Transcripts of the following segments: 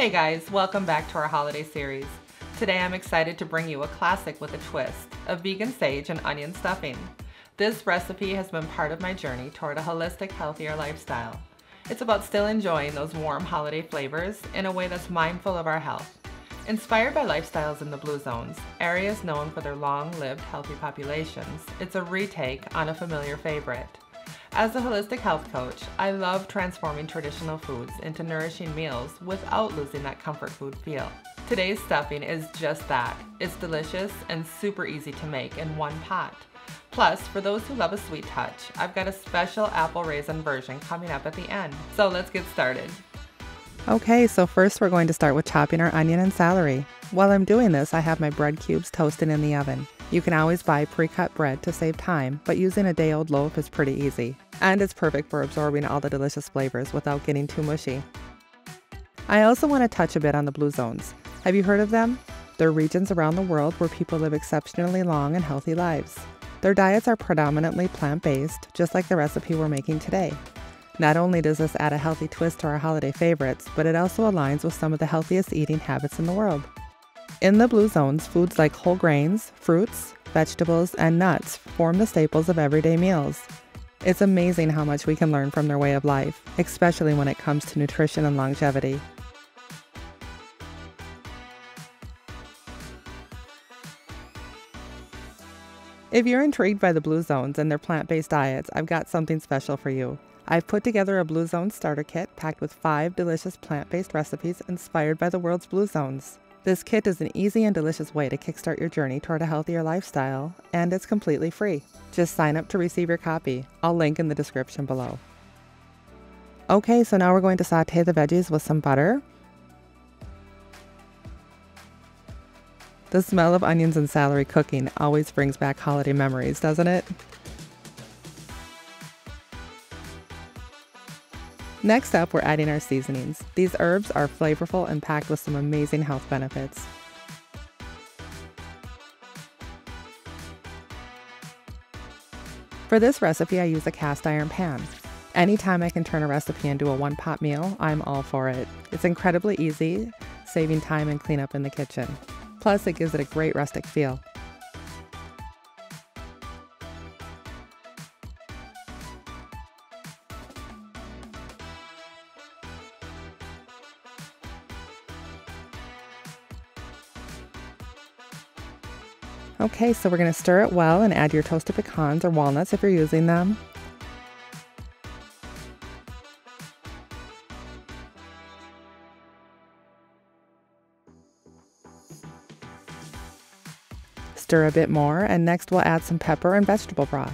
Hey guys, welcome back to our holiday series. Today I'm excited to bring you a classic with a twist, a vegan sage and onion stuffing. This recipe has been part of my journey toward a holistic, healthier lifestyle. It's about still enjoying those warm holiday flavors in a way that's mindful of our health. Inspired by lifestyles in the Blue Zones, areas known for their long-lived healthy populations, it's a retake on a familiar favorite. As a holistic health coach, I love transforming traditional foods into nourishing meals without losing that comfort food feel. Today's stuffing is just that. It's delicious and super easy to make in one pot. Plus, for those who love a sweet touch, I've got a special apple raisin version coming up at the end. So let's get started. Okay, so first we're going to start with chopping our onion and celery. While I'm doing this, I have my bread cubes toasting in the oven. You can always buy pre-cut bread to save time, but using a day-old loaf is pretty easy. And it's perfect for absorbing all the delicious flavors without getting too mushy. I also want to touch a bit on the Blue Zones. Have you heard of them? They're regions around the world where people live exceptionally long and healthy lives. Their diets are predominantly plant-based, just like the recipe we're making today. Not only does this add a healthy twist to our holiday favorites, but it also aligns with some of the healthiest eating habits in the world. In the Blue Zones, foods like whole grains, fruits, vegetables, and nuts form the staples of everyday meals. It's amazing how much we can learn from their way of life, especially when it comes to nutrition and longevity. If you're intrigued by the Blue Zones and their plant-based diets, I've got something special for you. I've put together a Blue Zone starter kit packed with 5 delicious plant-based recipes inspired by the world's Blue Zones. This kit is an easy and delicious way to kickstart your journey toward a healthier lifestyle, and it's completely free. Just sign up to receive your copy. I'll link in the description below. Okay, so now we're going to saute the veggies with some butter. The smell of onions and celery cooking always brings back holiday memories, doesn't it? Next up, we're adding our seasonings. These herbs are flavorful and packed with some amazing health benefits. For this recipe, I use a cast iron pan. Anytime I can turn a recipe into a one-pot meal, I'm all for it. It's incredibly easy, saving time and cleanup in the kitchen. Plus, it gives it a great rustic feel. Okay, so we're going to stir it well and add your toasted pecans or walnuts if you're using them. Stir a bit more, and next we'll add some pepper and vegetable broth.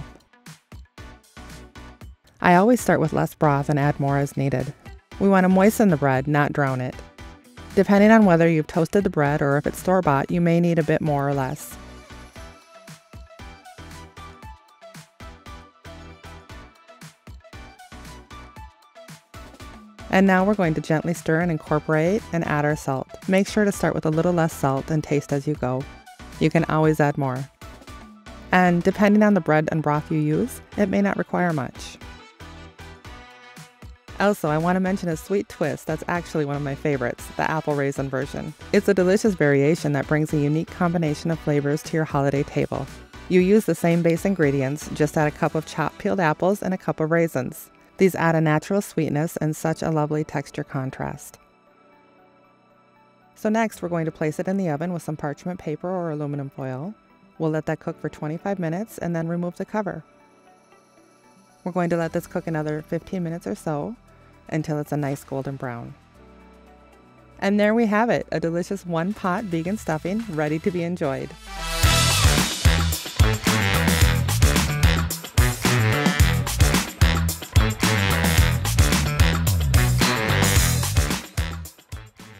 I always start with less broth and add more as needed. We want to moisten the bread, not drown it. Depending on whether you've toasted the bread or if it's store-bought, you may need a bit more or less. And now we're going to gently stir and incorporate and add our salt. Make sure to start with a little less salt and taste as you go. You can always add more. And depending on the bread and broth you use, it may not require much. Also, I want to mention a sweet twist that's actually one of my favorites, the apple raisin version. It's a delicious variation that brings a unique combination of flavors to your holiday table. You use the same base ingredients, just add a cup of chopped peeled apples and a cup of raisins. These add a natural sweetness and such a lovely texture contrast. So next, we're going to place it in the oven with some parchment paper or aluminum foil. We'll let that cook for 25 minutes and then remove the cover. We're going to let this cook another 15 minutes or so until it's a nice golden brown. And there we have it, a delicious one-pot vegan stuffing ready to be enjoyed.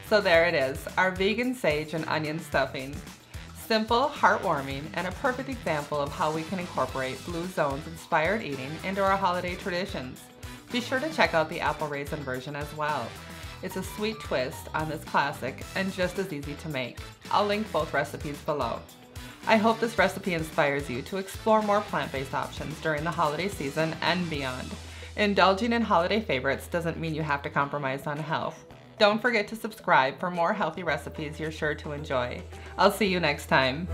So there it is, our vegan sage and onion stuffing. Simple, heartwarming, and a perfect example of how we can incorporate Blue Zones inspired eating into our holiday traditions. Be sure to check out the apple raisin version as well. It's a sweet twist on this classic and just as easy to make. I'll link both recipes below. I hope this recipe inspires you to explore more plant-based options during the holiday season and beyond. Indulging in holiday favorites doesn't mean you have to compromise on health. Don't forget to subscribe for more healthy recipes you're sure to enjoy. I'll see you next time.